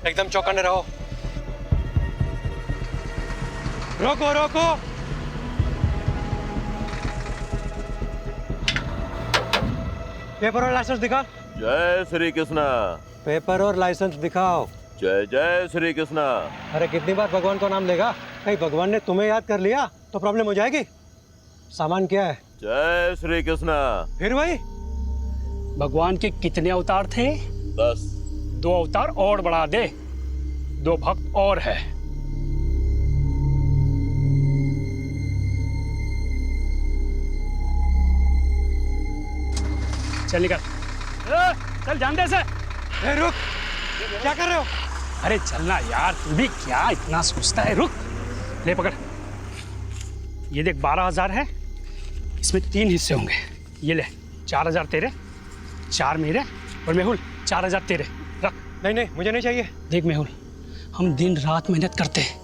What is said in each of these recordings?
एकदम चौकन्ने रहो। रोको रोको। पेपर और लाइसेंस दिखा। जय श्री कृष्णा। पेपर और लाइसेंस दिखाओ। जय जय श्री कृष्णा। अरे कितनी बार भगवान का नाम लेगा? कहीं भगवान ने तुम्हें याद कर लिया तो प्रॉब्लम हो जाएगी। सामान क्या है? जय श्री कृष्णा। फिर वही। भगवान के कितने अवतार थे? 10। 2 अवतार और बढ़ा दे, 2 भक्त और है। चल निकल। चल जान दे से। रुक, क्या कर रहे हो? अरे चलना यार, तू भी क्या इतना सोचता है? रुक, ले पकड़। ये देख 12,000 है, इसमें 3 हिस्से होंगे। ये ले 4,000 तेरे, 4 मेरे, और मेहुल 4,000 तेरे। रख। नहीं नहीं, मुझे नहीं चाहिए। देख मेहुल, हम दिन रात मेहनत करते हैं,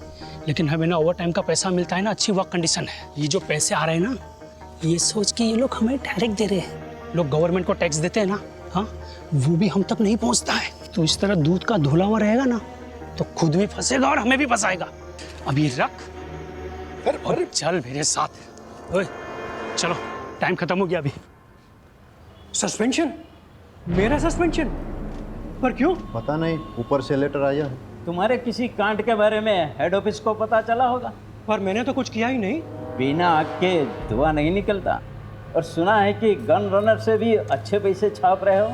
लेकिन हमें ना ओवर टाइम का पैसा मिलता है ना अच्छी वर्क कंडीशन है। ये जो पैसे आ रहे हैं ना, ये सोच के ये लोग हमें डायरेक्ट दे रहे हैं। लोग गवर्नमेंट को टैक्स देते हैं ना, हाँ, वो भी हम तक नहीं पहुंचता है। तो इस तरह दूध का धुला हुआ रहेगा ना, तो खुद भी फंसेगा और हमें भी फंसाएगा। अभी रख और चल मेरे साथ। ओए चलो, टाइम खत्म हो गया अभी। सस्पेंशन? मेरा सस्पेंशन? पर क्यों? पता नहीं, ऊपर से लेटर आया है। तुम्हारे किसी कांड के बारे में हेड ऑफिस को पता चला होगा। पर मैंने तो कुछ किया ही नहीं। बिना आग के धुआं नहीं निकलता। और सुना है कि गन रनर से भी अच्छे पैसे छाप रहे हो।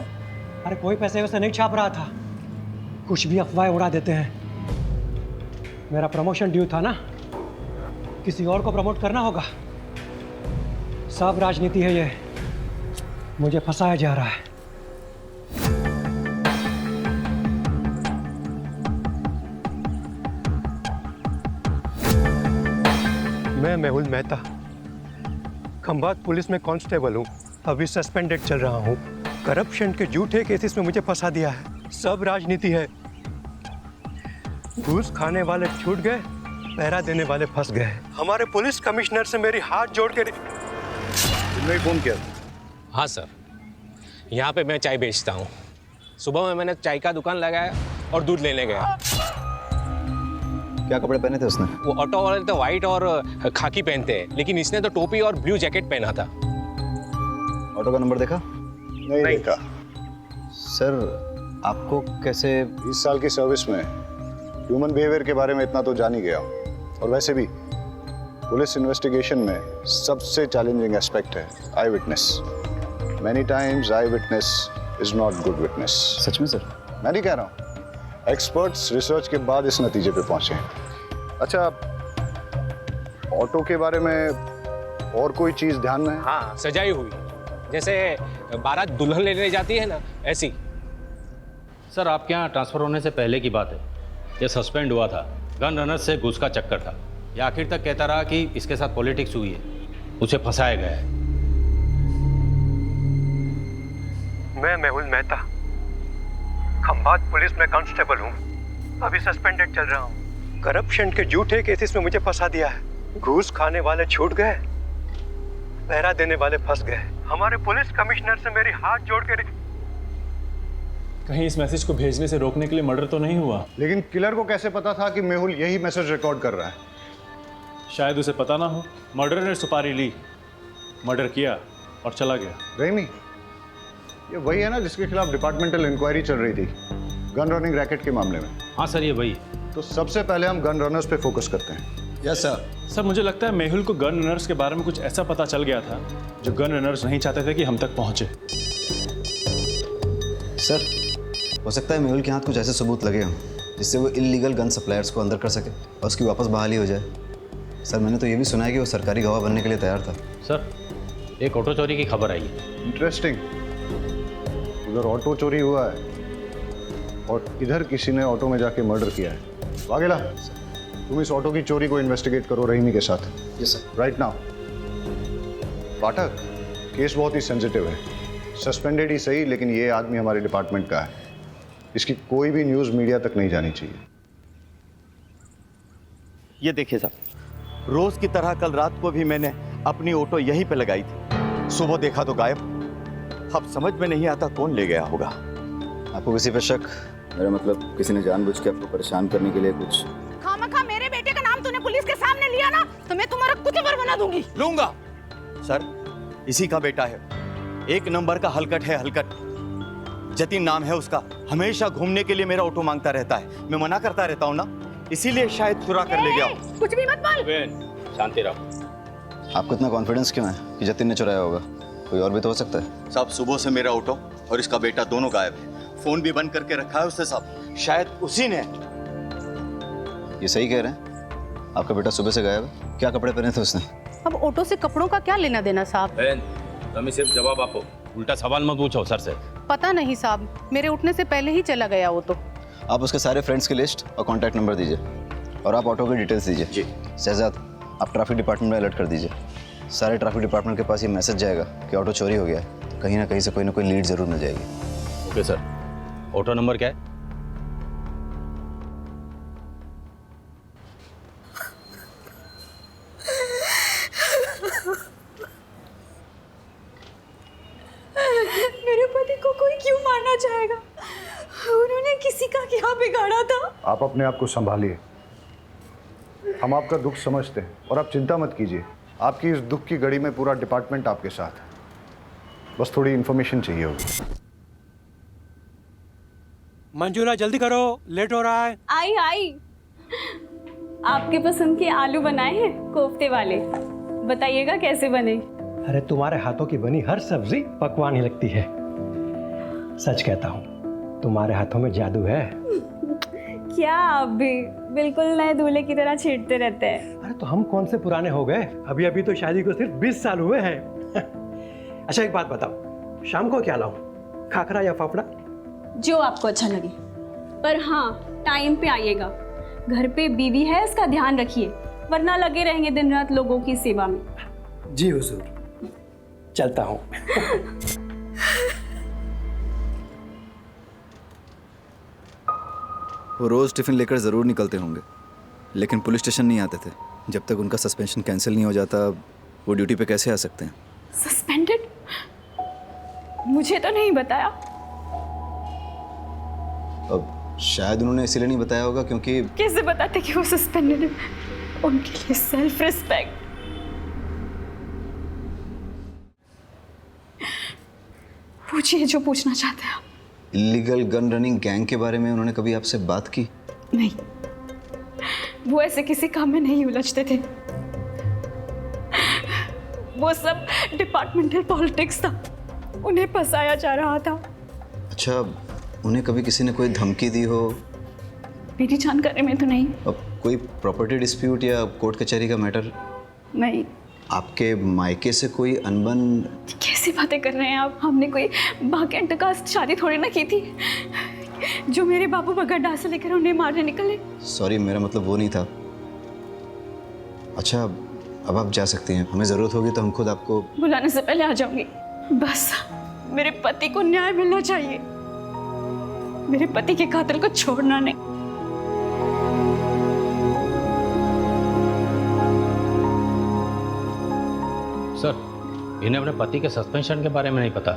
अरे कोई पैसे वैसे नहीं छाप रहा था, कुछ भी अफवाहें उड़ा देते हैं। मेरा प्रमोशन ड्यू था ना, किसी और को प्रमोट करना होगा। सब राजनीति है ये, मुझे फंसाया जा रहा है। मैं मेहुल मेहता, खंभात पुलिस में कांस्टेबल हूँ। अभी सस्पेंडेड चल रहा हूँ। करप्शन के झूठे केसेस में मुझे फंसा दिया है। सब राजनीति है। घूस खाने वाले छूट गए, पहरा देने वाले फंस गए। हमारे पुलिस कमिश्नर से मेरी हाथ जोड़ के तुमने फोन किया? हाँ सर, यहाँ पे मैं चाय बेचता हूँ। सुबह में मैंने चाय का दुकान लगाया और दूध लेने गया। क्या कपड़े पहने थे उसने? वो ऑटो वाले तो वाइट और खाकी पहनते हैं, लेकिन इसने तो टोपी और ब्लू जैकेट पहना था। ऑटो का नंबर देखा? नहीं देखा। सर, आपको कैसे? 20 साल की सर्विस में ह्यूमन बिहेवियर के बारे में इतना तो जान ही गया हूँ। और वैसे भी पुलिस इन्वेस्टिगेशन में सबसे चैलेंजिंग एस्पेक्ट है eye witness. Many times eye witness is not good witness. सच में सर? मैं नहीं कह रहा हूँ, एक्सपर्ट्स रिसर्च के बाद इस नतीजे पे पहुंचे। अच्छा, ऑटो के बारे में और कोई चीज ध्यान में है? हाँ, सजाई हुई, जैसे बारात दुल्हन लेने जाती है ना, ऐसी। सर, आपके यहाँ ट्रांसफ़र होने से पहले की बात है। ये सस्पेंड हुआ था, गन रनर से घूस का चक्कर था। ये आखिर तक कहता रहा कि इसके साथ पॉलिटिक्स हुई है, उसे फंसाया गया है। मैं मेहुल मेहता, खंभात पुलिस में कांस्टेबल हूँ। अभी सस्पेंडेड चल रहा हूँ। करप्शन के झूठे केसेस में मुझे फंसा दिया है। घूस खाने वाले छूट गए, पहरा देने वाले फंस गए। हमारे पुलिस कमिश्नर से मेरी हाथ जोड़ के कहीं इस मैसेज को भेजने से रोकने के लिए मर्डर तो नहीं हुआ? लेकिन किलर को कैसे पता था कि मेहुल यही मैसेज रिकॉर्ड कर रहा है? शायद उसे पता ना हो। मर्डर ने सुपारी ली, मर्डर किया और चला गया। रहीमी, ये वही है ना जिसके खिलाफ डिपार्टमेंटल इंक्वायरी चल रही थी गन रनिंग रैकेट के मामले में? हाँ सर, ये वही। तो सबसे पहले हम गन रनर्स पे फोकस करते हैं। Yes sir. सर, मुझे लगता है मेहुल को गन रनर्स के बारे में कुछ ऐसा पता चल गया था जो गन रनर्स नहीं चाहते थे कि हम तक पहुंचे। सर, हो सकता है मेहुल के हाथ कुछ ऐसे सबूत लगे हों जिससे वो इल्लीगल गन सप्लायर्स को अंदर कर सके और उसकी वापस बहाली हो जाए। सर, मैंने तो ये भी सुना है कि वो सरकारी गवाह बनने के लिए तैयार था। सर, एक ऑटो चोरी की खबर आई है। इंटरेस्टिंग। उधर ऑटो चोरी हुआ है और इधर किसी ने ऑटो में जाके मर्डर किया है। वाघेला, तुम इस ऑटो की चोरी को इन्वेस्टिगेट करो रहीमी के साथ। Yes sir. Right now. Pathak, case बहुत ही सेंसिटिव है। सस्पेंडेड ही सही, लेकिन ये आदमी हमारे डिपार्टमेंट का है। इसकी कोई भी न्यूज़ मीडिया तक नहीं जानी चाहिए। ये देखिए साहब, रोज की तरह कल रात को भी मैंने अपनी ऑटो यहीं पे लगाई थी। सुबह देखा तो गायब। अब समझ में नहीं आता कौन ले गया होगा। आपको किसी पे शक? मेरा मतलब किसी ने जानबूझ के आपको परेशान करने के लिए कुछ। खामखा मेरे बेटे का नाम तूने पुलिस के सामने लिया ना, तो मैं तुम्हारा कुचबर बना दूंगी। लूंगा। सर, इसी का बेटा है, एक नंबर का हलकट है, हलकट। जतिन नाम है उसका। हमेशा घूमने के लिए मेरा ऑटो मांगता रहता है, मैं मना करता रहता हूँ ना, इसीलिए शायद चुरा कर ले गया। कुछ भी मत बोल। शांति रहो। आपको इतना कॉन्फिडेंस क्यों है कि जतिन ने चुराया होगा? कोई और भी तो हो सकता है। साहब, सुबह से मेरा ऑटो और इसका बेटा दोनों गायब है। फोन भी बंद करके रखा है उसने साहब, शायद उसी ने। ये सही कह रहे हैं? आपका बेटा सुबह से गायब है? क्या कपड़े पहने थे उसने? अब ऑटो से कपड़ों का क्या लेना देना साहब? तुम्हें सिर्फ जवाब आपको, उल्टा सवाल मत पूछो सर से। पता नहीं साहब, मेरे उठने से पहले ही चला गया वो तो। आप उसके सारे फ्रेंड्स की लिस्ट और कॉन्टैक्ट नंबर दीजिए, और आप ऑटो की डिटेल्स दीजिए। जी। शहजाद, आप ट्रैफिक डिपार्टमेंट में अलर्ट कर दीजिए। सारे ट्रैफिक डिपार्टमेंट के पास ये मैसेज जाएगा कि ऑटो चोरी हो गया है, तो कहीं ना कहीं से कोई ना कोई लीड जरूर मिल जाएगी। Okay sir. ऑटो नंबर क्या है? मेरे पति को कोई क्यों मारना चाहेगा? उन्होंने किसी का क्या बिगाड़ा था? आप अपने आप को संभालिए, हम आपका दुख समझते हैं और आप चिंता मत कीजिए। आपकी इस दुख की घड़ी में पूरा डिपार्टमेंट आपके साथ है, बस थोड़ी इन्फॉर्मेशन चाहिए होगी। मंजूला जल्दी करो, लेट हो रहा है। आई आई, आपके पसंद के आलू बनाए हैं, कोफ्ते वाले। बताइएगा कैसे बने? अरे तुम्हारे हाथों की बनी हर सब्जी पकवान ही लगती है। सच कहता हूँ, तुम्हारे हाथों में जादू है। क्या आप भी बिल्कुल नए दूल्हे की तरह छेड़ते रहते हैं। अरे तो हम कौन से पुराने हो गए, अभी अभी तो शादी को सिर्फ 20 साल हुए हैं। अच्छा एक बात बताओ, शाम को क्या लाऊं, खाखरा या फाफड़ा? जो आपको अच्छा लगे, पर हाँ टाइम पे आइएगा। घर पे बीवी है, इसका ध्यान रखिए, वरना लगे रहेंगे दिन रात लोगों की सेवा में। जी हुजूर, चलता हूँ। वो रोज़ टिफ़िन लेकर ज़रूर निकलते होंगे, लेकिन पुलिस स्टेशन नहीं आते थे। जब तक उनका सस्पेंशन कैंसिल नहीं हो जाता, वो ड्यूटी पे कैसे आ सकते हैं? सस्पेंडेड? मुझे तो नहीं बताया। अब शायद उन्होंने इसीलिए नहीं बताया होगा क्योंकि। कैसे बताते कि वो सस्पेंडेड है? उनके लिए सेल्फ रिस्पेक्ट। पूछिए जो पूछना चाहते हैं आप। इलीगल गन रनिंग गैंग के बारे में उन्होंने कभी आपसे बात की? नहीं, वो ऐसे किसी काम में नहीं उलझते थे। वो सब डिपार्टमेंटल पॉलिटिक्स था, उन्हें फंसाया जा रहा था। अच्छा, उन्हें कभी किसी ने कोई धमकी दी हो? मेरी जानकारी में तो नहीं। अब कोई प्रॉपर्टी डिस्प्यूट या कोर्ट कचहरी का मैटर? नहीं। आपके मायके से कोई अनबन? कैसी बातें कर रहे हैं आप? हमने कोई बागेंट का शादी थोड़ी ना की थी जो मेरे बाबू बगैर डाल से लेकर उन्हें मारने निकले। सॉरी, मेरा मतलब वो नहीं था। अच्छा, अब आप जा सकती हैं, हमें ज़रूरत होगी तो हम खुद आपको। बुलाने से पहले आ जाऊंगी। बस मेरे पति को न्याय मिलना चाहिए, मेरे पति के कातिल को छोड़ना नहीं। सर, इन्हें अपने पति के सस्पेंशन के बारे में नहीं पता,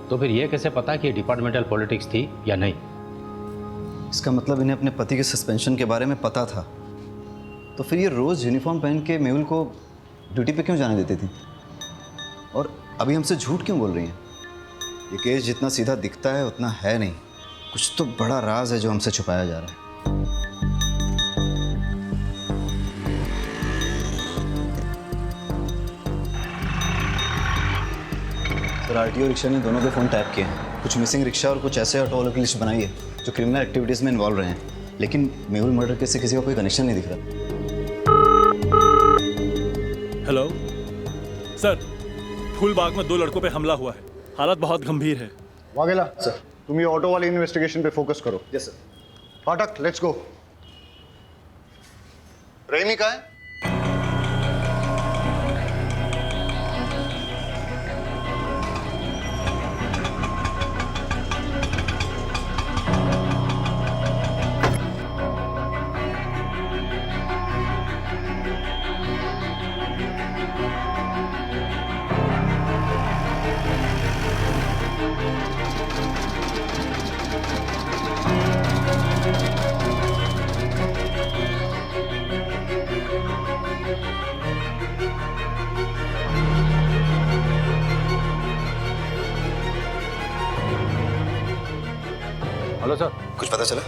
तो फिर ये कैसे पता कि डिपार्टमेंटल पॉलिटिक्स थी या नहीं? इसका मतलब इन्हें अपने पति के सस्पेंशन के बारे में पता था, तो फिर ये रोज़ यूनिफॉर्म पहन के मेहुल को ड्यूटी पे क्यों जाने देती थी? और अभी हमसे झूठ क्यों बोल रही हैं? ये केस जितना सीधा दिखता है उतना है नहीं, कुछ तो बड़ा राज है जो हमसे छुपाया जा रहा है। सर, आरटीओ रिक्शा ने दोनों के फ़ोन टैप किए हैं। कुछ मिसिंग रिक्शा और कुछ ऐसे ऑटो वालों की लिस्ट बनाई है जो क्रिमिनल एक्टिविटीज़ में इन्वॉल्व रहे हैं, लेकिन मेहुल मर्डर केस से किसी का कोई कनेक्शन नहीं दिख रहा। हेलो सर, फूलबाग में 2 लड़कों पे हमला हुआ है, हालत बहुत गंभीर है। वाघेला सर, तुम ये ऑटो वाली इन्वेस्टिगेशन पे फोकस करो। Yes sir. फाटक, लेट्स गो। रहीमी कहाँ है? Hello sir. कुछ पता चला?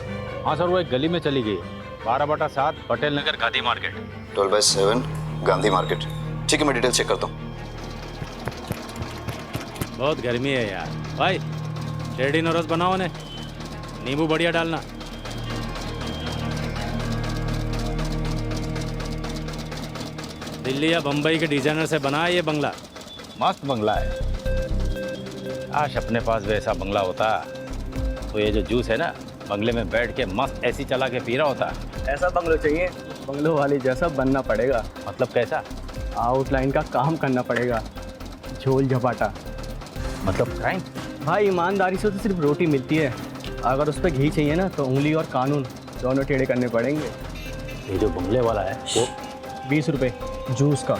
हाँ सर, वो एक गली में चली गई, 12/7 पटेल नगर गांधी मार्केट। 12/7 गांधी मार्केट। ठीक है, मैं डिटेल चेक करता हूँ। बहुत गर्मी है यार भाई, रेडी रस बनाओ ने, नींबू बढ़िया डालना। दिल्ली या बम्बई के डिजाइनर से बना है ये बंगला, मस्त बंगला है। काश अपने पास वैसा बंगला होता तो ये जो जूस है ना, बंगले में बैठ के मस्त एसी चला के पी रहा होता। ऐसा बंगलो चाहिए, बंगलो वाली जैसा बनना पड़ेगा। मतलब कैसा? आउटलाइन का काम करना पड़ेगा, झोल झपाटा। मतलब क्राइम? भाई ईमानदारी से तो सिर्फ रोटी मिलती है, अगर उस पर घी चाहिए ना तो उंगली और कानून दोनों टेढ़े करने पड़ेंगे। ये जो बंगले वाला है वो 20 रुपये जूस का।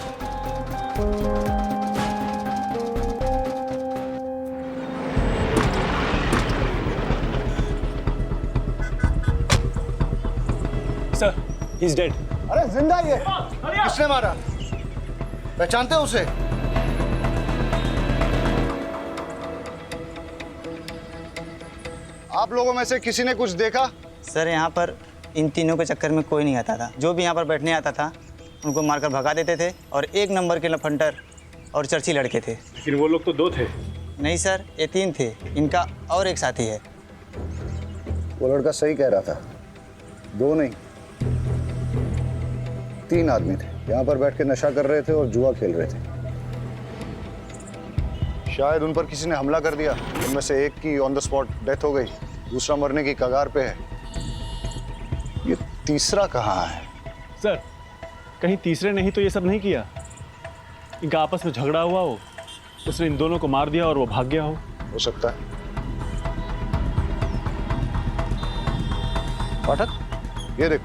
Sir, he is dead. अरे जिंदा ही है। किसने मारा? पहचानते हो उसे? आप लोगों में से किसी ने कुछ देखा? सर यहाँ पर इन तीनों के चक्कर में कोई नहीं आता था। जो भी यहाँ पर बैठने आता था उनको मारकर भगा देते थे, और 1 नंबर के लफंटर और चर्ची लड़के थे। लेकिन वो लोग तो 2 थे। नहीं सर, ये 3 थे, इनका और एक साथी है। वो लड़का सही कह रहा था, 2 नहीं 3 आदमी थे। यहाँ पर बैठ के नशा कर रहे थे और जुआ खेल रहे थे। शायद उन पर किसी ने हमला कर दिया। उनमें से एक की ऑन द स्पॉट डेथ हो गई, दूसरा मरने की कगार पे है। ये तीसरा कहाँ है? सर, कहीं तीसरे नहीं तो ये सब नहीं किया? इनका आपस में झगड़ा हुआ हो, उसने इन दोनों को मार दिया और वो भाग गया हो सकता है। पाठक, ये देख,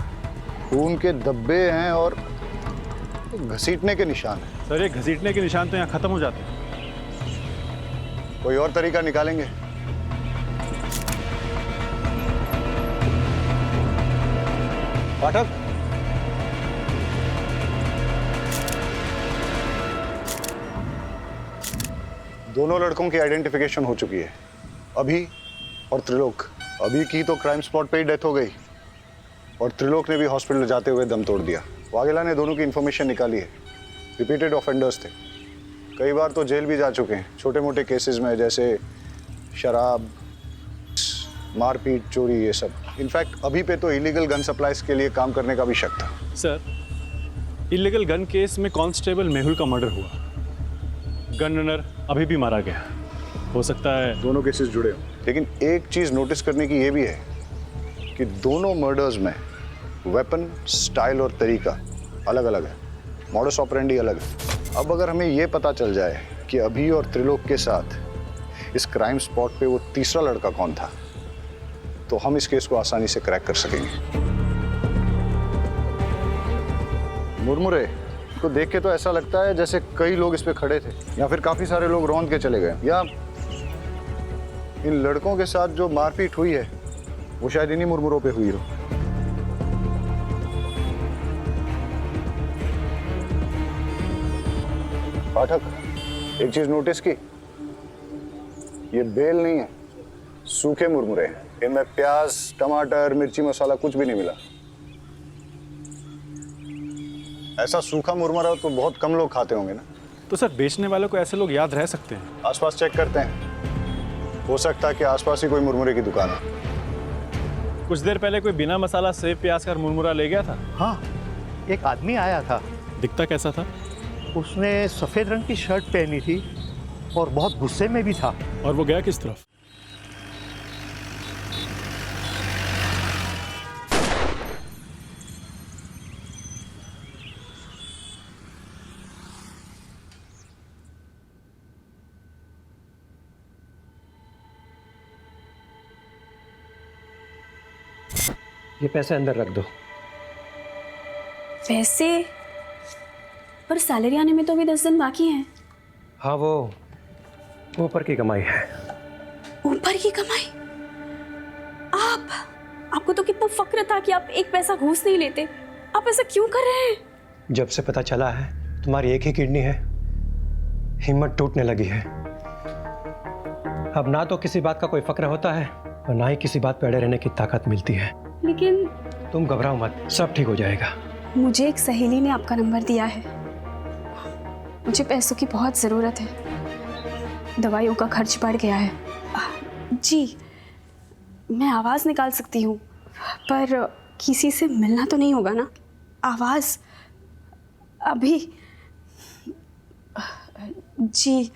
खून के धब्बे हैं और घसीटने के निशान हैं। सर, ये घसीटने के निशान तो यहाँ खत्म हो जाते हैं। कोई और तरीका निकालेंगे। पाठक, दोनों लड़कों की आइडेंटिफिकेशन हो चुकी है, अभी और त्रिलोक। अभी की तो क्राइम स्पॉट पे ही डेथ हो गई, और त्रिलोक ने भी हॉस्पिटल जाते हुए दम तोड़ दिया। वाघेला ने दोनों की इन्फॉर्मेशन निकाली है। रिपीटेड ऑफेंडर्स थे, कई बार तो जेल भी जा चुके हैं छोटे मोटे केसेस में, जैसे शराब, मारपीट, चोरी, ये सब। इनफैक्ट अभी पे तो इलीगल गन सप्लाईज के लिए काम करने का भी शक था। सर, इलीगल गन केस में कांस्टेबल मेहुल का मर्डर हुआ, गन रनर अभी भी मारा गया। हो सकता है दोनों केसेस जुड़े हों। लेकिन एक चीज नोटिस करने की ये भी है कि दोनों मर्डर्स में वेपन, स्टाइल और तरीका अलग अलग है, मॉडस ऑपरेंडी अलग है। अब अगर हमें ये पता चल जाए कि अभी और त्रिलोक के साथ इस क्राइम स्पॉट पे वो तीसरा लड़का कौन था, तो हम इस केस को आसानी से क्रैक कर सकेंगे। मुरमुरे को देख के तो ऐसा लगता है जैसे कई लोग इस पे खड़े थे, या फिर काफी सारे लोग रौंद के चले गए, या इन लड़कों के साथ जो मारपीट हुई है वो शायद इन्हीं मुरमुरों पे हुई हो। पाठक, एक चीज नोटिस की, ये बेल नहीं है, सूखे मुरमुरे हैं। इनमें प्याज, टमाटर, मिर्ची मसाला कुछ भी नहीं मिला। ऐसा सूखा मुरमुरा तो बहुत कम लोग खाते होंगे ना। तो सर, बेचने वालों को ऐसे लोग याद रह सकते हैं? आसपास चेक करते हैं, हो सकता है कि आसपास ही कोई मुरमुरे की दुकान है। कुछ देर पहले कोई बिना मसाला सेव प्याज का मुरमुरा ले गया था। हाँ, एक आदमी आया था। दिखता कैसा था? उसने सफ़ेद रंग की शर्ट पहनी थी और बहुत गुस्से में भी था। और वो गया किस तरफ? ये पैसे अंदर रख दो। पैसे? पर सैलरी आने में तो अभी 10 दिन बाकी हैं। हाँ, वो ऊपर की कमाई है। ऊपर की कमाई? आपको तो कितना फक्र था कि आप एक पैसा घूस नहीं लेते। आप ऐसा क्यों कर रहे हैं? जब से पता चला है तुम्हारी एक ही किडनी है, हिम्मत टूटने लगी है। अब ना तो किसी बात का कोई फक्र होता है और ना ही किसी बात पे अड़े रहने की ताकत मिलती है। लेकिन तुम घबराओ मत, सब ठीक हो जाएगा। मुझे एक सहेली ने आपका नंबर दिया है। मुझे पैसों की बहुत ज़रूरत है, दवाइयों का खर्च बढ़ गया है। जी, मैं आवाज़ निकाल सकती हूँ, पर किसी से मिलना तो नहीं होगा ना? आवाज़ अभी। जी।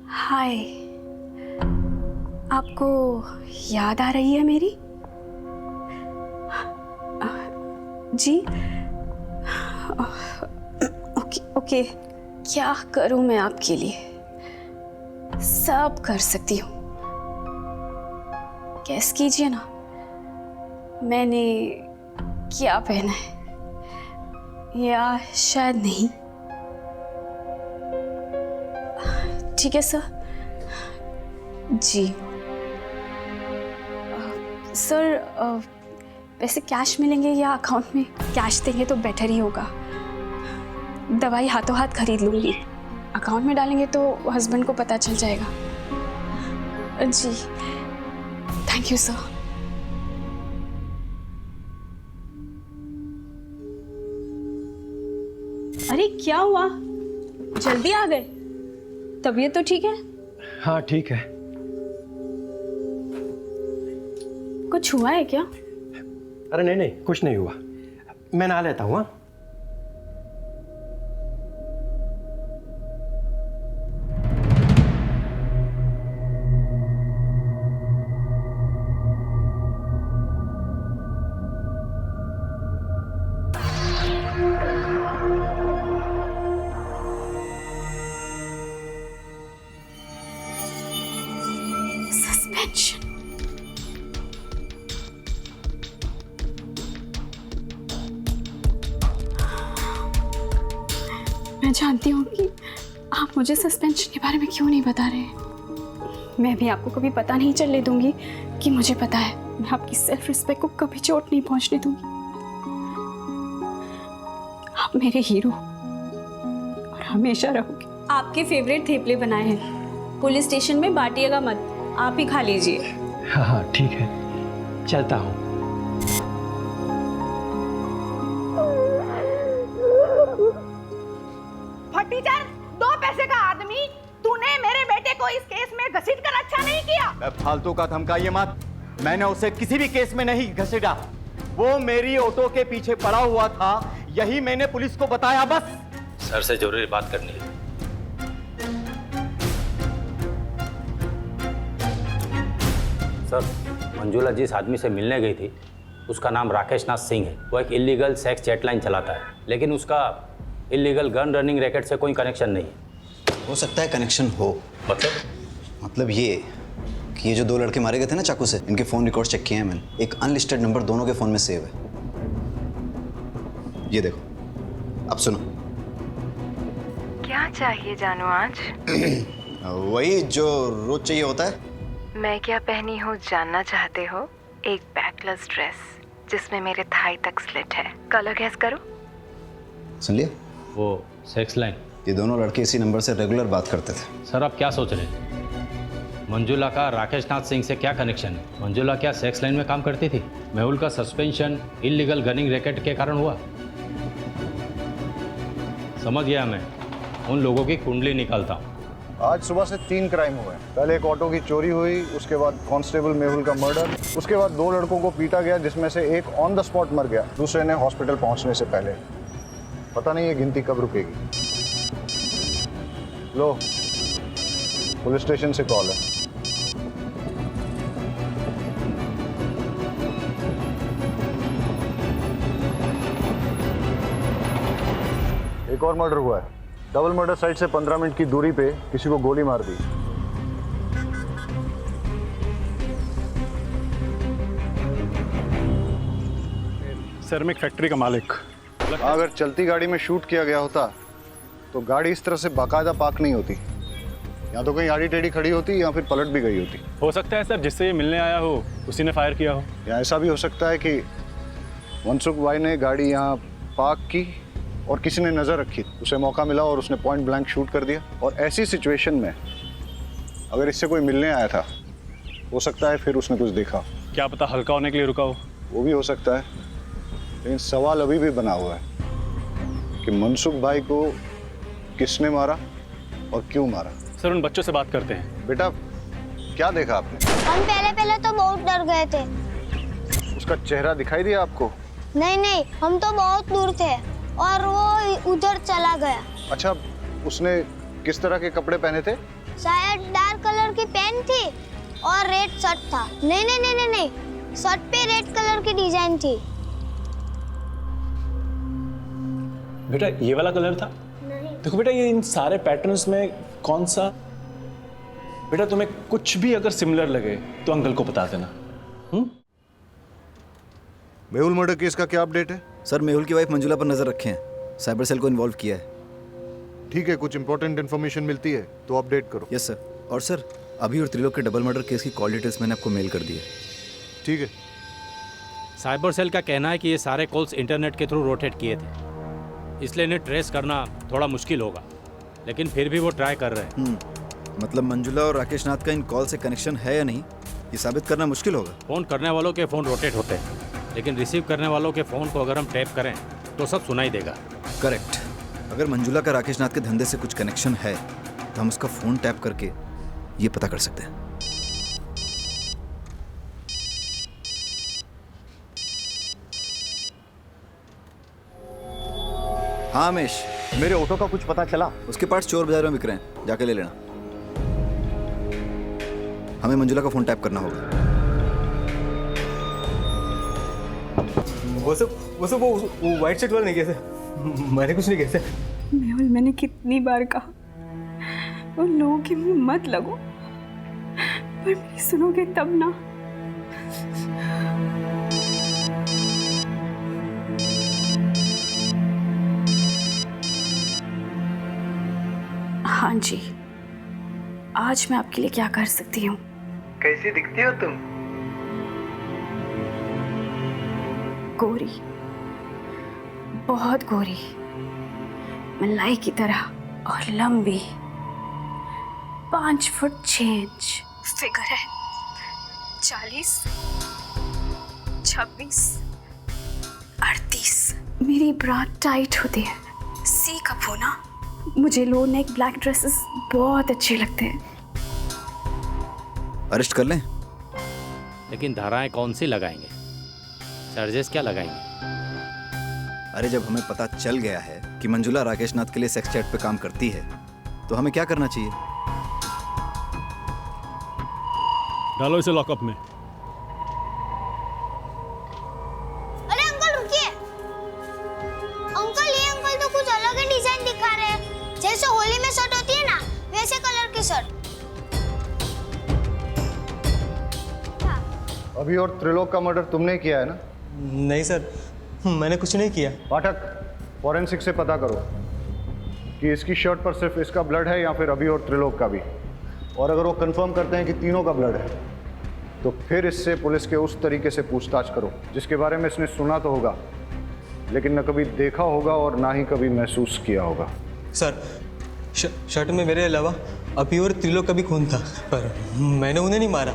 हाय, आपको याद आ रही है मेरी? जी। ओके, क्या करूं मैं आपके लिए? सब कर सकती हूँ। गैस कीजिए ना, मैंने क्या पहना है, या शायद नहीं। ठीक है सर। जी सर, पैसे कैश मिलेंगे या अकाउंट में? कैश देंगे तो बेटर ही होगा। दवाई हाथों हाथ खरीद लूँगी, अकाउंट में डालेंगे तो हस्बैंड को पता चल जाएगा। जी, थैंक यू सर। अरे क्या हुआ, जल्दी आ गए? तबीयत तो ठीक है? हाँ ठीक है। कुछ हुआ है क्या? अरे नहीं, कुछ नहीं हुआ। मैं नहा लेता हूँ। सस्पेंशन। मैं जानती हूँ कि आप मुझे सस्पेंशन के बारे में क्यों नहीं बता रहे। मैं भी आपको कभी पता नहीं चलने दूंगी कि मुझे पता है। मैं आपकी सेल्फ रिस्पेक्ट को कभी चोट नहीं पहुंचने दूंगी। आप मेरे हीरो और हमेशा रहोगे। आपके फेवरेट थेपले बनाए हैं, पुलिस स्टेशन में बांटिएगा मत, आप ही खा लीजिए। हाँ हाँ ठीक है, चलता हूँ। भतीजा, 2 पैसे का आदमी, तूने मेरे बेटे को इस केस में घसीट कर अच्छा नहीं किया। फालतू का धमकाइए मत। मैंने उसे किसी भी केस में नहीं घसीटा। वो मेरी ऑटो के पीछे पड़ा हुआ था, यही मैंने पुलिस को बताया बस। सर से जरूरी बात करनी है। सर, मंजुला जिस आदमी से मिलने गई थी उसका नाम राकेश नाथ सिंह है। वो एक इलीगल सेक्स चैटलाइन चलाता है, लेकिन उसका इलीगल गन रनिंग रैकेट से कोई कनेक्शन नहीं है। हो सकता है कनेक्शन हो। मतलब ये कि ये जो 2 लड़के मारे गए थे ना चाकू से, इनके फ़ोन रिकॉर्ड चेक किए हैं मैंने। एक अनलिस्टेड नंबर दोनों के फ़ोन में सेव है। ये देखो, अब सुनो। क्या चाहिए जानू आज? वही जो रोज चाहिए होता है। मैं क्या पहनी हूँ जानना चाहते हो? एक बैकलेस ड्रेस जिसमें मेरे थाई तक स्लिट है। कलर गैस करो। सुन लिया? वो सेक्स लाइन। ये दोनों लड़के इसी नंबर से रेगुलर बात करते थे। सर आप क्या सोच रहे हैं? मंजुला का राकेश नाथ सिंह से क्या कनेक्शन है? मंजुला क्या सेक्स लाइन में काम करती थी? मेहुल का सस्पेंशन इलीगल गनिंग रैकेट के कारण हुआ। समझ गया मैं, उन लोगों की कुंडली निकालता हूँ। आज सुबह से 3 क्राइम हुए। पहले एक ऑटो की चोरी हुई, उसके बाद कांस्टेबल मेहुल का मर्डर, उसके बाद 2 लड़कों को पीटा गया जिसमें से एक ऑन द स्पॉट मर गया, दूसरे ने हॉस्पिटल पहुंचने से पहले। पता नहीं ये गिनती कब रुकेगी। लो, पुलिस स्टेशन से कॉल है। एक और मर्डर हुआ है। डबल मर्डर साइट से 15 मिनट की दूरी पे किसी को गोली मार दी। सर मैं एक फैक्ट्री का मालिक। अगर चलती गाड़ी में शूट किया गया होता तो गाड़ी इस तरह से बाकायदा पार्क नहीं होती। या तो कहीं आड़ी टेढ़ी खड़ी होती या फिर पलट भी गई होती। हो सकता है सर जिससे ये मिलने आया हो उसी ने फायर किया हो। या ऐसा भी हो सकता है कि मनसुख भाई ने गाड़ी यहाँ पार्क की और किसी ने नज़र रखी, उसे मौका मिला और उसने पॉइंट ब्लैंक शूट कर दिया। और ऐसी सिचुएशन में अगर इससे कोई मिलने आया था हो सकता है फिर उसने कुछ देखा। क्या पता हल्का होने के लिए रुका हो। वो भी हो सकता है, लेकिन सवाल अभी भी बना हुआ है कि मनसुख भाई को किसने मारा और क्यों मारा। सर उन बच्चों से बात करते हैं। बेटा क्या देखा आपने? हम पहले तो बहुत डर गए थे। उसका चेहरा दिखाई दिया आपको? नहीं, हम तो बहुत दूर थे और वो उधर चला गया। अच्छा, उसने किस तरह के कपड़े पहने थे? शायद डार्क कलर की पैंट थी और रेड शर्ट था। नहीं, शर्ट पे रेड कलर की डिजाइन थी। बेटा ये वाला कलर था? नहीं। देखो बेटा, ये इन सारे पैटर्न्स में कौन सा? बेटा तुम्हें कुछ भी अगर सिमिलर लगे तो अंकल को बता देना। मेहुल मर्डर केस का क्या अपडेट है? सर मेहुल की वाइफ मंजुला पर नजर रखे हैं, साइबर सेल को इन्वॉल्व किया है। ठीक है, कुछ इंपॉर्टेंट इन्फॉर्मेशन मिलती है तो अपडेट करो। Yes sir. और सर अभी और त्रिलोक के डबल मर्डर केस की कॉल डिटेल्स मैंने आपको मेल कर दी है। ठीक है। साइबर सेल का कहना है कि ये सारे कॉल्स इंटरनेट के थ्रू रोटेट किए थे, इसलिए इन्हें ट्रेस करना थोड़ा मुश्किल होगा, लेकिन फिर भी वो ट्राई कर रहे हैं। मतलब मंजुला और राकेश नाथ का इन कॉल से कनेक्शन है या नहीं, ये साबित करना मुश्किल होगा। फ़ोन करने वालों के फ़ोन रोटेट होते हैं, लेकिन रिसीव करने वालों के फ़ोन को अगर हम टैप करें तो सब सुनाई देगा। करेक्ट। अगर मंजुला का राकेश नाथ के धंधे से कुछ कनेक्शन है तो हम उसका फ़ोन टैप करके ये पता कर सकते हैं। हाँ रमेश, मेरे ऑटो का कुछ पता चला? उसके पार्ट्स चोर बाजार में बिक रहे हैं, जाके ले लेना। हमें मंजुला का फोन टैप करना होगा। वो वाइट शर्ट वाला नहीं कैसे? मैंने कुछ नहीं कैसे। मेहुल, मैंने कितनी बार कहा उन लोगों के मुंह मत लगो, पर मेरी सुनोगे तब ना। हाँ जी, आज मैं आपके लिए क्या कर सकती हूँ? कैसी दिखती हो तुम? गोरी, बहुत गोरी, मलाई की तरह और लंबी, 5 फुट 6 इंच फिगर है, 40, 26, 38। मेरी ब्रा टाइट होती है, सी कप होना। मुझे लो नेक ब्लैक ड्रेसेस बहुत अच्छे लगते हैं। अरेस्ट कर लें? लेकिन धाराएं कौन सी लगाएंगे? चार्जेस क्या लगाएंगे? अरे जब हमें पता चल गया है कि मंजुला राकेश नाथ के लिए सेक्स चैट पे काम करती है तो हमें क्या करना चाहिए? डालो इसे लॉकअप में। अरे अंकल रुकिए। अंकल ये अंकल तो कुछ अलग ही डिजाइन दिखा रहे हैं, जैसे होली में शर्ट होती है ना, वैसे कलर की शर्ट। अभी और त्रिलोक का मर्डर तुमने किया है ना? नहीं सर, मैंने कुछ नहीं किया। पाठक, फॉरेंसिक से पता करो कि इसकी शर्ट पर सिर्फ इसका ब्लड है या फिर अभी और त्रिलोक का भी। और अगर वो कंफर्म करते हैं कि तीनों का ब्लड है तो फिर इससे पुलिस के उस तरीके से पूछताछ करो जिसके बारे में इसने सुना तो होगा, लेकिन न कभी देखा होगा और ना ही कभी महसूस किया होगा। सर शर्ट में मेरे अलावा अभी और त्रिलोक का भी खून था, पर मैंने उन्हें नहीं मारा।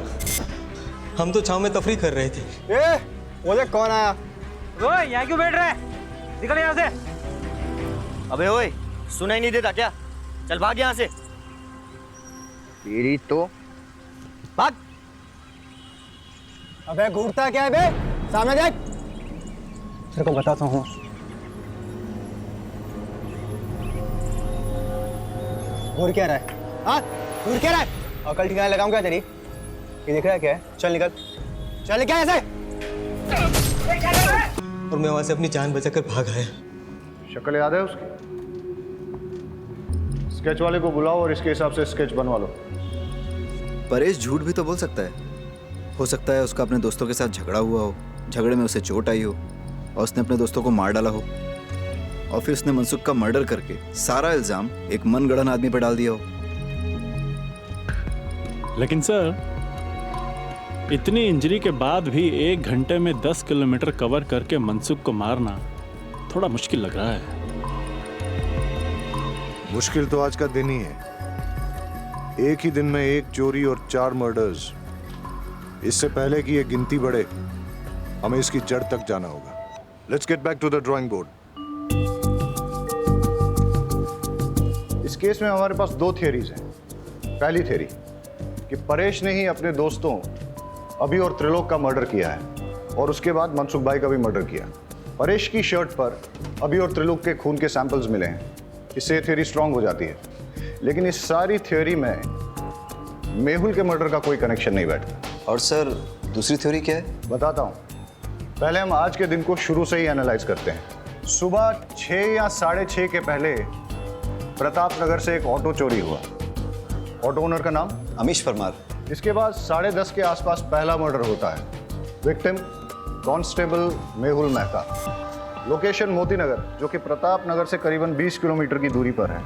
हम तो छांव में तफरी कर रहे थे। वो देख कौन आया। ओए यहाँ क्यों बैठ रहा है? निकल यहाँ से। अबे ओए, सुनाई नहीं देता क्या? चल भाग यहाँ से। तेरी तो भाग। अबे घूरता क्या है बे? सामने देख। तेरे को बताता हूँ। घूर क्या रहा है? हाँ, घूर क्या रहा है? अकल ठिकाने लगाऊं क्या तेरी? ये देख रहा है क्या है? चल निकल, चल क्या ऐसे? और मैं वहां से अपनी जान बचाकर भाग आया। शक्ल याद है उसकी? स्केच वाले को बुलाओ और इसके हिसाब से स्केच बनवा लो। परेश झूठ भी तो बोल सकता है। हो सकता है उसका अपने दोस्तों के साथ झगड़ा हुआ हो, झगड़े में उसे चोट आई हो और उसने अपने दोस्तों को मार डाला हो, और फिर उसने मनसुख का मर्डर करके सारा इल्जाम एक मनगढ़ंत आदमी पर डाल दिया हो। लेकिन सर, इतनी इंजरी के बाद भी 1 घंटे में 10 किलोमीटर कवर करके मनसुख को मारना थोड़ा मुश्किल लग रहा है। मुश्किल तो आज का दिन ही है। एक ही दिन में 1 चोरी और 4 मर्डर्स। इससे पहले कि ये गिनती बढ़े, हमें इसकी जड़ तक जाना होगा। Let's get back to the drawing board. इस केस में हमारे पास दो थियरीज हैं। पहली थियरी कि परेश ने ही अपने दोस्तों अभी और त्रिलोक का मर्डर किया है और उसके बाद मनसुख भाई का भी मर्डर किया। परेश की शर्ट पर अभी और त्रिलोक के खून के सैंपल्स मिले हैं, इससे ये थियरी स्ट्रांग हो जाती है। लेकिन इस सारी थियरी में मेहुल के मर्डर का कोई कनेक्शन नहीं बैठता। और सर दूसरी थ्योरी क्या है? बताता हूँ। पहले हम आज के दिन को शुरू से ही एनालाइज करते हैं। सुबह 6 या 6:30 के पहले प्रताप नगर से एक ऑटो चोरी हुआ। ऑटो ओनर का नाम अमीश परमार। इसके बाद 10:30 के आसपास पहला मर्डर होता है। Victim constable Mehul Mehta. Location Moti Nagar, जो कि प्रताप नगर से करीबन 20 किलोमीटर की दूरी पर है।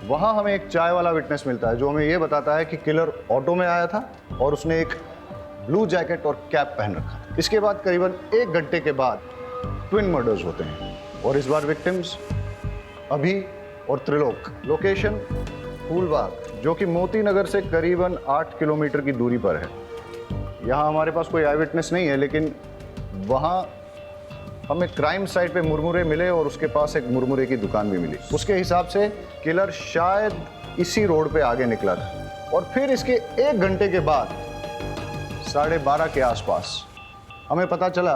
वहाँ हमें एक चाय वाला विटनेस मिलता है जो हमें यह बताता है कि किलर ऑटो में आया था और उसने एक ब्लू जैकेट और कैप पहन रखा। इसके बाद करीबन 1 घंटे के बाद ट्विन मर्डर्स होते हैं और इस बार विक्टिम्स अभी और त्रिलोक। लोकेशन फूलबाग, जो कि मोती नगर से करीबन 8 किलोमीटर की दूरी पर है। यहाँ हमारे पास कोई आई विटनेस नहीं है, लेकिन वहाँ हमें क्राइम साइट पे मुरमुरे मिले और उसके पास एक मुरमुरे की दुकान भी मिली। उसके हिसाब से किलर शायद इसी रोड पे आगे निकला था और फिर इसके 1 घंटे के बाद 12:30 के आसपास हमें पता चला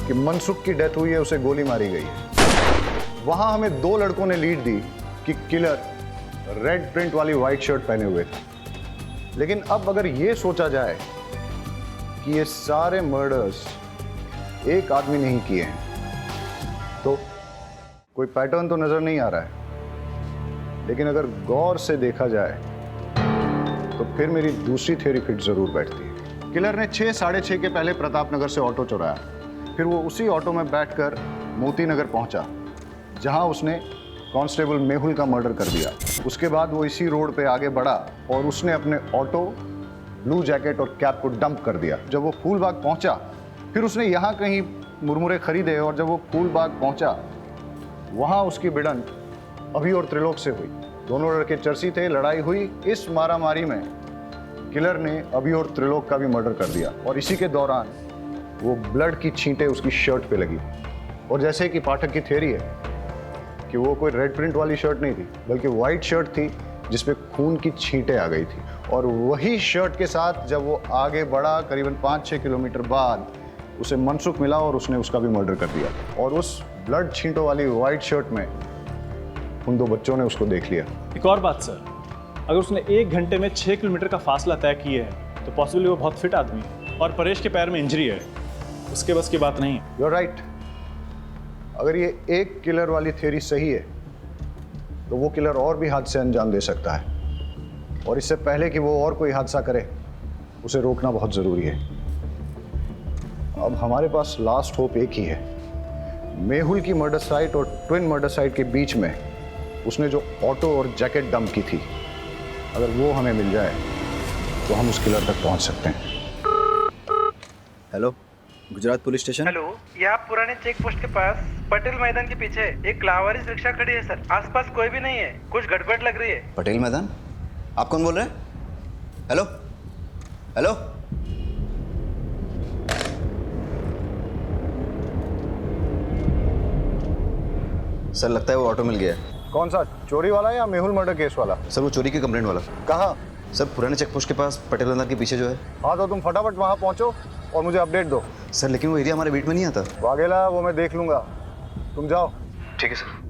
कि मनसुख की डेथ हुई है, उसे गोली मारी गई है। वहाँ हमें 2 लड़कों ने लीड दी कि किलर रेड प्रिंट वाली वाइट शर्ट पहने हुए थे। लेकिन अब अगर ये सोचा जाए कि ये सारे मर्डर्स एक आदमी ने ही किए हैं, तो कोई पैटर्न तो नजर नहीं आ रहा है। लेकिन अगर गौर से देखा जाए तो फिर मेरी दूसरी थ्योरी फिट जरूर बैठती है। किलर ने 6 साढ़े 6 के पहले प्रताप नगर से ऑटो चुराया। फिर वो उसी ऑटो में बैठकर मोती नगर पहुंचा, जहां उसने कांस्टेबल मेहुल का मर्डर कर दिया। उसके बाद वो इसी रोड पे आगे बढ़ा और उसने अपने ऑटो, ब्लू जैकेट और कैप को डंप कर दिया। जब वो फूलबाग पहुंचा, फिर उसने यहाँ कहीं मुरमुरे खरीदे और जब वो फूलबाग पहुंचा, वहाँ उसकी भिड़ंत अभी और त्रिलोक से हुई। दोनों लड़के चर्सी थे, लड़ाई हुई। इस मारामारी में किलर ने अभी और त्रिलोक का भी मर्डर कर दिया और इसी के दौरान वो ब्लड की छींटें उसकी शर्ट पे लगी। और जैसे कि पाठक की थ्योरी है कि वो कोई रेड प्रिंट वाली शर्ट नहीं थी, बल्कि वाइट शर्ट थी जिसपे खून की छींटें आ गई थी। और वही शर्ट के साथ जब वो आगे बढ़ा, करीबन 5-6 किलोमीटर बाद उसे मनसुख मिला और उसने उसका भी मर्डर कर दिया। और उस ब्लड छींटों वाली वाइट शर्ट में उन 2 बच्चों ने उसको देख लिया। एक और बात सर, अगर उसने 1 घंटे में 6 किलोमीटर का फासला तय किया है तो पॉसिबली वो बहुत फिट आदमी है और परेश के पैर में इंजरी है, उसके बस की बात नहीं है। You are right. अगर ये एक किलर वाली थ्योरी सही है तो वो किलर और भी हादसे अंजाम दे सकता है और इससे पहले कि वो और कोई हादसा करे, उसे रोकना बहुत ज़रूरी है। अब हमारे पास लास्ट होप एक ही है। मेहुल की मर्डर साइट और ट्विन मर्डर साइट के बीच में उसने जो ऑटो और जैकेट डंप की थी, अगर वो हमें मिल जाए तो हम उस किलर तक पहुंच सकते हैं। Hello, Gujarat police station. Hello, ये आप पुराने चेक पोस्ट के पास पटेल मैदान के पीछे एक लावारिस रिक्शा खड़ी है सर। आसपास कोई भी नहीं है, कुछ गड़बड़ लग रही है। पटेल मैदान? आप कौन बोल रहे हैं? हेलो हेलो, सर लगता है वो ऑटो मिल गया है। कौन सा, चोरी वाला या मेहुल मर्डर केस वाला? सर वो चोरी की कंप्लेंट वाला। कहाँ? सर पुराने चेक पोस्ट के पास पटेल मैदान के पीछे जो है। हाँ तो तुम फटाफट वहाँ पहुँचो और मुझे अपडेट दो। सर लेकिन वो एरिया हमारे बीट में नहीं आता। वाघेला, वो मैं देख लूंगा, तुम जाओ। ठीक है सर।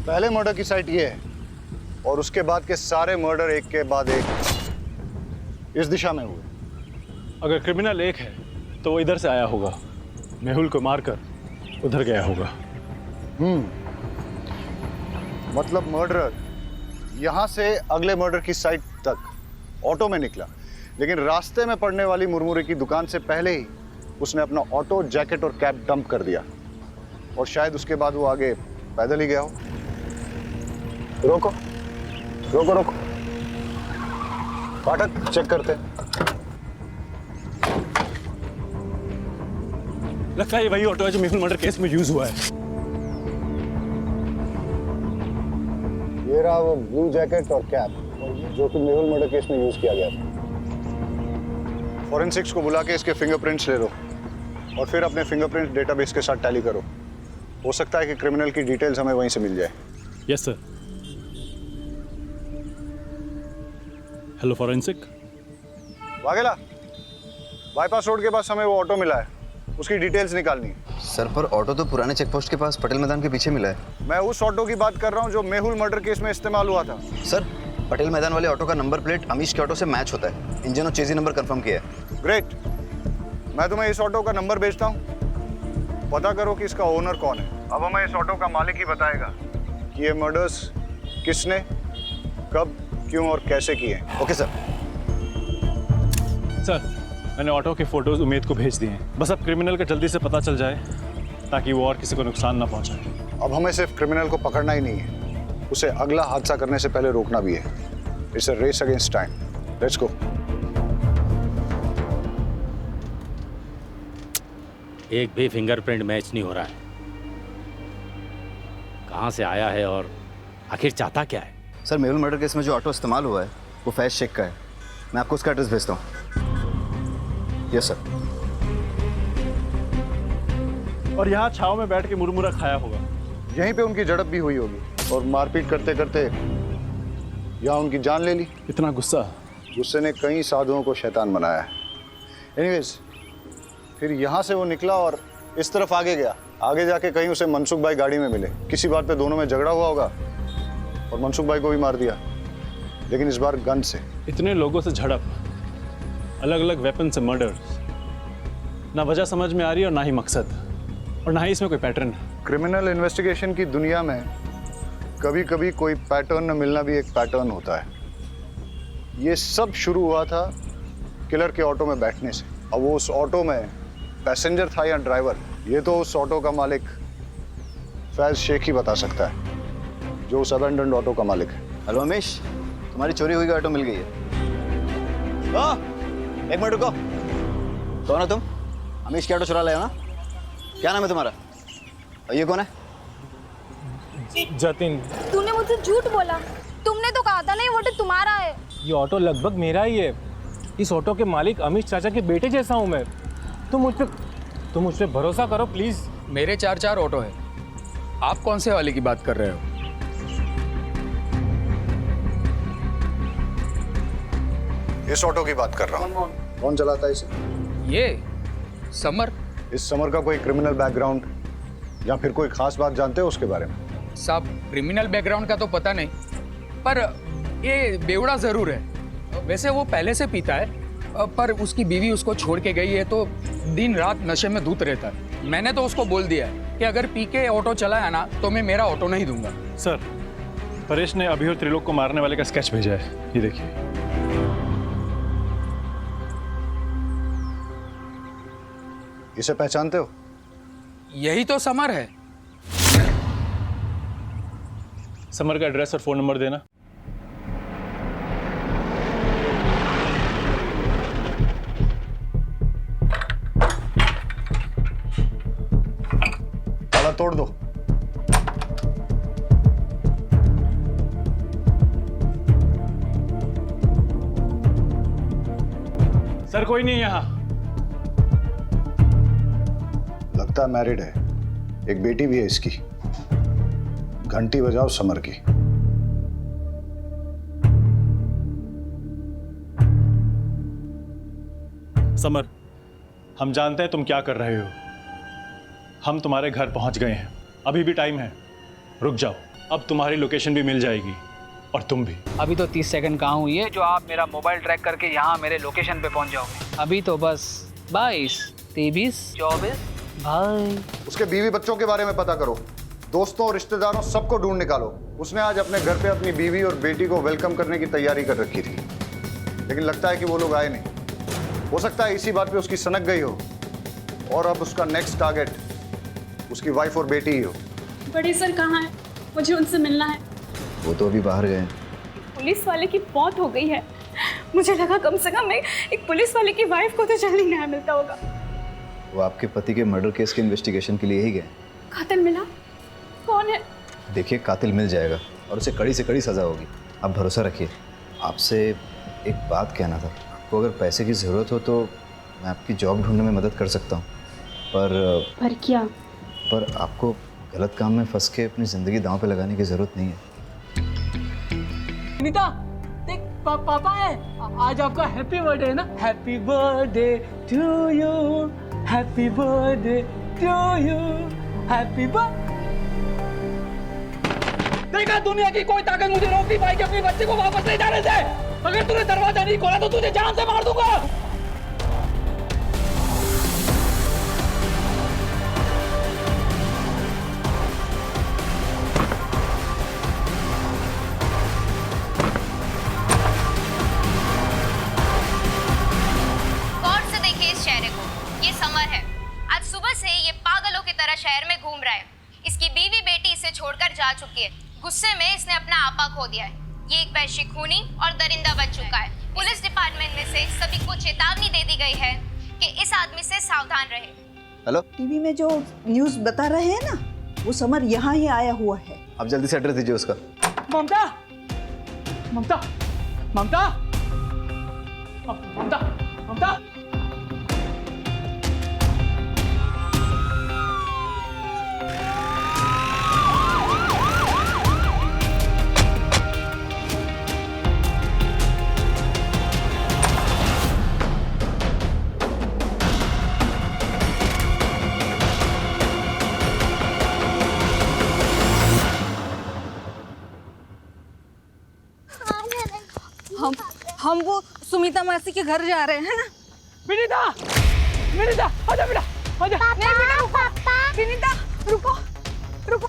पहले मर्डर की साइट ये है और उसके बाद के सारे मर्डर एक के बाद एक इस दिशा में हुए। अगर क्रिमिनल एक है तो वो इधर से आया होगा, मेहुल को मारकर उधर गया होगा। मतलब मर्डरर यहाँ से अगले मर्डर की साइट तक ऑटो में निकला, लेकिन रास्ते में पड़ने वाली मुरमुरे की दुकान से पहले ही उसने अपना ऑटो, जैकेट और कैप डंप कर दिया और शायद उसके बाद वो आगे पैदल ही गया हो। रोको रोको रोको, पाठक चेक करते हैं। लगता है ये वही ऑटो है जो मेहुल मर्डर केस में यूज हुआ है। ये रहा वो ब्लू जैकेट और कैप जो कि मेहुल मर्डर केस में यूज किया गया था। फॉरेंसिक्स को बुला के इसके फिंगरप्रिंट्स ले लो और फिर अपने फिंगरप्रिंट डेटाबेस के साथ टैली करो। हो सकता है कि क्रिमिनल की डिटेल्स हमें वहीं से मिल जाए। Yes sir. Hello forensic. Vaghela, bypass road के पास हमें वो ऑटो मिला है, उसकी डिटेल्स निकालनी है। सर पर ऑटो तो पुराने चेकपोस्ट के पास पटेल मैदान के पीछे मिला है। मैं उस ऑटो की बात कर रहा हूँ जो मेहुल मर्डर केस में इस्तेमाल हुआ था। सर पटेल मैदान वाले ऑटो का नंबर प्लेट अमीश के ऑटो से मैच होता है। इंजन और चेजी नंबर कंफर्म किया है। ग्रेट, मैं तुम्हें इस ऑटो का नंबर भेजता हूँ, पता करो कि इसका ओनर कौन है। अब हमें इस ऑटो का मालिक ही बताएगा कि ये मर्डर्स किसने, कब, क्यों और कैसे किए। Okay sir. सर मैंने ऑटो के फोटोज उमेद को भेज दिए हैं। बस अब क्रिमिनल का जल्दी से पता चल जाए ताकि वो और किसी को नुकसान ना पहुंचाए। अब हमें सिर्फ क्रिमिनल को पकड़ना ही नहीं है, उसे अगला हादसा करने से पहले रोकना भी है। It's a race against time. Let's go. एक भी फिंगरप्रिंट मैच नहीं हो रहा है। कहाँ से आया है और आखिर चाहता क्या है? सर मेहुल मर्डर केस में जो ऑटो इस्तेमाल हुआ है वो फैज शेख का है। मैं आपको उसका एड्रेस भेजता हूँ। Yes sir. और यहाँ छाव में बैठ के मुरमुरा खाया होगा। यहीं पे उनकी झड़प भी हुई होगी और मारपीट करते करते यहाँ उनकी जान ले ली। इतना गुस्सा? गुस्से ने कई साधुओं को शैतान बनाया है। एनीवेज, फिर यहाँ से वो निकला और इस तरफ आगे गया। आगे जाके कहीं उसे मनसुख भाई गाड़ी में मिले। किसी बात पे दोनों में झगड़ा हुआ होगा और मनसुख भाई को भी मार दिया, लेकिन इस बार गन से। इतने लोगों से झड़प, अलग अलग वेपन से मर्डर, ना वजह समझ में आ रही और ना ही मकसद, और ना ही इसमें कोई पैटर्न। क्रिमिनल इन्वेस्टिगेशन की दुनिया में कभी कभी कोई पैटर्न न मिलना भी एक पैटर्न होता है। ये सब शुरू हुआ था किलर के ऑटो में बैठने से। अब वो उस ऑटो में पैसेंजर था या ड्राइवर, ये तो उस ऑटो का मालिक फैज शेख ही बता सकता है, जो उस अबेंडन्ड ऑटो का मालिक है। हेलो अमीश, तुम्हारी चोरी हुई ऑटो मिल गई है। एक मिनट रुको। कौन हो तुम? अमीश की ऑटो चुरा लाए हो ना? क्या नाम है तुम्हारा? और ये कौन है? जतिन। तूने मुझसे झूठ बोला। तुमने तो कहा था ना ये ऑटो तुम्हारा है। ये ऑटो लगभग मेरा ही है। इस ऑटो के मालिक अमीश चाचा के बेटे जैसा हूँ मैं। तुम मुझ पे भरोसा करो प्लीज। मेरे 4 ऑटो है, आप कौन से वाले की बात कर रहे हो? इस ऑटो की बात कर रहा हूँ। कौन चलाता है इसे? ये समर। इस समर का कोई क्रिमिनल बैकग्राउंड या फिर कोई खास बात जानते हो उसके बारे में? साहब क्रिमिनल बैकग्राउंड का तो पता नहीं, पर ये बेवड़ा जरूर है। वैसे वो पहले से पीता है, पर उसकी बीवी उसको छोड़ के गई है तो दिन रात नशे में धुत रहता है। मैंने तो उसको बोल दिया है कि अगर पी के ऑटो चलाया ना तो मैं मेरा ऑटो नहीं दूंगा। सर परेश ने अभी और त्रिलोक को मारने वाले का स्केच भेजा है, ये देखिए। इसे पहचानते हो? यही तो समर है। समर का एड्रेस और फोन नंबर देना। ताला तोड़ दो। सर कोई नहीं यहाँ। लगता है मैरिड है, एक बेटी भी है इसकी। घंटी बजाओ समर की। समर, हम जानते हैं तुम क्या कर रहे हो। हम तुम्हारे घर पहुंच गए हैं, अभी भी टाइम है। रुक जाओ, अब तुम्हारी लोकेशन भी मिल जाएगी और तुम भी। अभी तो 30 सेकंड कहाँ हुई है जो आप मेरा मोबाइल ट्रैक करके यहाँ मेरे लोकेशन पे पहुँच जाओगे। अभी तो बस 22, 23, 24 भाई। उसके बीवी बच्चों के बारे में पता करो, दोस्तों और रिश्तेदारों सबको ढूंढ निकालो। उसने आज अपने घर पे अपनी बीवी और बेटी को वेलकम करने की तैयारी कर रखी थी, लेकिन लगता है कि वो लोग आए नहीं। हो सकता है इसी बात पे उसकी सनक गई हो और अब उसका नेक्स्ट टारगेट उसकी वाइफ और बेटी ही हो। बड़े सर कहाँ हैं? मुझे उनसे मिलना है। वो तो अभी बाहर गए। पुलिस वाले की मौत हो गई है। मुझे लगा कम से कम एक पुलिस वाले की वाइफ को तो जल्दी न्याय मिलता होगा। वो आपके पति के मर्डर केस के इन्वेस्टिगेशन के लिए ही गए। कातिल मिला? कौन है? देखिए, कातिल मिल जाएगा और उसे कड़ी से कड़ी सज़ा होगी, आप भरोसा रखिए। आपसे एक बात कहना था, आपको अगर पैसे की ज़रूरत हो तो मैं आपकी जॉब ढूंढने में मदद कर सकता हूँ, पर क्या? पर आपको गलत काम में फंस के अपनी ज़िंदगी दांव पे लगाने की ज़रूरत नहीं है। नीता, देख पापा है, आज आपका हैप्पी बर्थडे है ना? Happy birthday to you, happy birthday to you, happy birthday. देखा, दुनिया की कोई ताकत मुझे रोक नहीं पाएगी अपनी बच्चे को वापस ले जाने से। अगर तूने दरवाजा नहीं खोला तो तुझे जान से मार दूंगा। गौर से देखिए इस चेहरे को, ये समर है। आज सुबह से ये पागलों की तरह शहर में घूम रहा है। इसकी बीवी बेटी इसे छोड़कर जा चुकी है। गुस्से में इसने अपना आपा खो दिया है। ये एक वैश्य खूनी और दरिंदा बन चुका है। पुलिस डिपार्टमेंट में से सभी को चेतावनी दे दी गई है कि इस आदमी से सावधान रहे। हेलो, टीवी में जो न्यूज़ बता रहे हैं ना, वो समर यहाँ ही आया हुआ है। आप जल्दी से एड्रेस दीजिए उसका। ममता, ममता, ममता, ममता, ममता। हम वो सुमिता मासी के घर जा रहे हैं ना। विनीता, विनीता, आजा बेटा, आजा। नहीं बेटा, पापा। विनीता, रुको, रुको।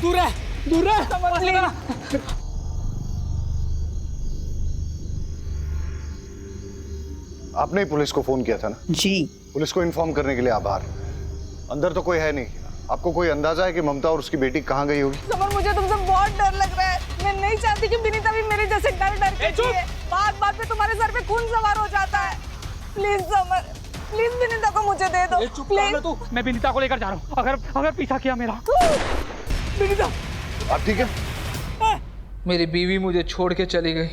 दूर है, दूर है। आपने ही पुलिस को फोन किया था ना? जी। पुलिस को इन्फॉर्म करने के लिए आभार। अंदर तो कोई है नहीं। आपको कोई अंदाजा है कि ममता और उसकी बेटी कहाँ गई होगी? समर, मुझे तुमसे बहुत डर लग रहा है। मैं नहीं चाहती कि विनीता भी मेरे जैसे डर डर के जिए। बात बात पे तुम्हारे सर पे खून सवार हो जाता है। प्लीज समर, प्लीज विनीता को मुझे दे दो। प्लीज। तू, मैं विनीता को लेकर जा रहा हूँ। अगर पीछा किया मेरा। विनीता, आप ठीक है? मेरी बीवी मुझे छोड़ के चली गई,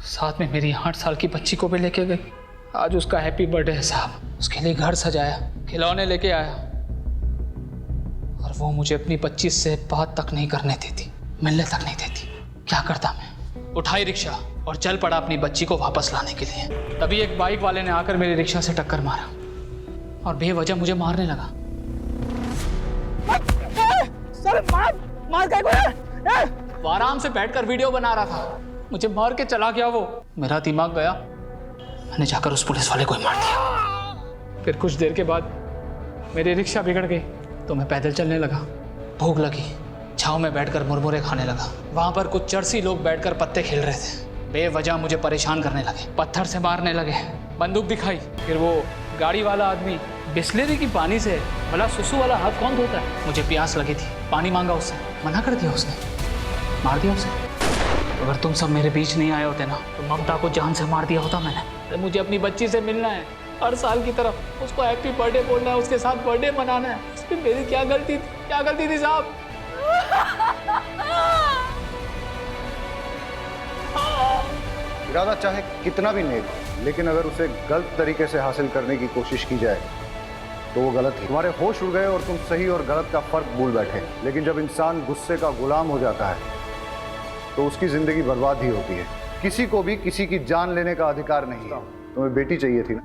साथ में मेरी 8 साल की बच्ची को भी लेके गई। आज उसका हैप्पी बर्थडे है साहब। उसके लिए घर सजाया, खिलौने लेके आया, और वो मुझे अपनी 25 से बात तक नहीं करने देती, मिलने तक नहीं देती। क्या करता मैं? उठाई रिक्शा और चल पड़ा अपनी बच्ची को वापस लाने के लिए। तभी एक बाइक वाले ने आकर मेरी रिक्शा से टक्कर मारा और बेवजह मुझे मारने लगा। सर, मार क्या? वो आराम से बैठकर वीडियो बना रहा था, मुझे मार के चला गया वो। मेरा दिमाग गया, मैंने जाकर उस पुलिस वाले को ही मार दिया। फिर कुछ देर के बाद मेरी रिक्शा बिगड़ गई तो मैं पैदल चलने लगा। भूख लगी, छाँव में बैठकर मुरमुरे खाने लगा। वहाँ पर कुछ चरसी लोग बैठकर पत्ते खेल रहे थे। बेवजह मुझे परेशान करने लगे, पत्थर से मारने लगे, बंदूक दिखाई। फिर वो गाड़ी वाला आदमी बिस्लेरी की पानी से, भला सुसु वाला हाथ कौन धोता है? मुझे प्यास लगी थी, पानी मांगा उससे, मना कर दिया उसने, मार दिया उसे। अगर तुम सब मेरे बीच नहीं आए होते ना तो ममता को जान से मार दिया होता मैंने। तो मुझे अपनी बच्ची से मिलना है, हर साल की तरफ उसको हैप्पी बर्थडे बोलना है, उसके साथ बर्थडे मनाना है। इसमें मेरी क्या गलती थी? क्या गलती थी साहब? इरादा चाहे कितना भी नेक हो, लेकिन अगर उसे गलत तरीके से हासिल करने की कोशिश की जाए तो वो गलत है। तुम्हारे होश उड़ गए और तुम सही और गलत का फर्क भूल बैठे। लेकिन जब इंसान गुस्से का गुलाम हो जाता है तो उसकी जिंदगी बर्बाद ही होती है। किसी को भी किसी की जान लेने का अधिकार नहीं है। तुम्हें बेटी चाहिए थी ना,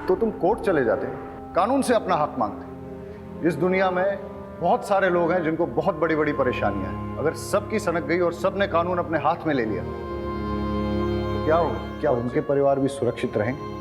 तो तुम कोर्ट चले जाते, कानून से अपना हक मांगते। इस दुनिया में बहुत सारे लोग हैं जिनको बहुत बड़ी बड़ी परेशानियां हैं। अगर सबकी सनक गई और सबने कानून अपने हाथ में ले लिया तो क्या होगा? क्या उनके परिवार भी सुरक्षित रहेंगे?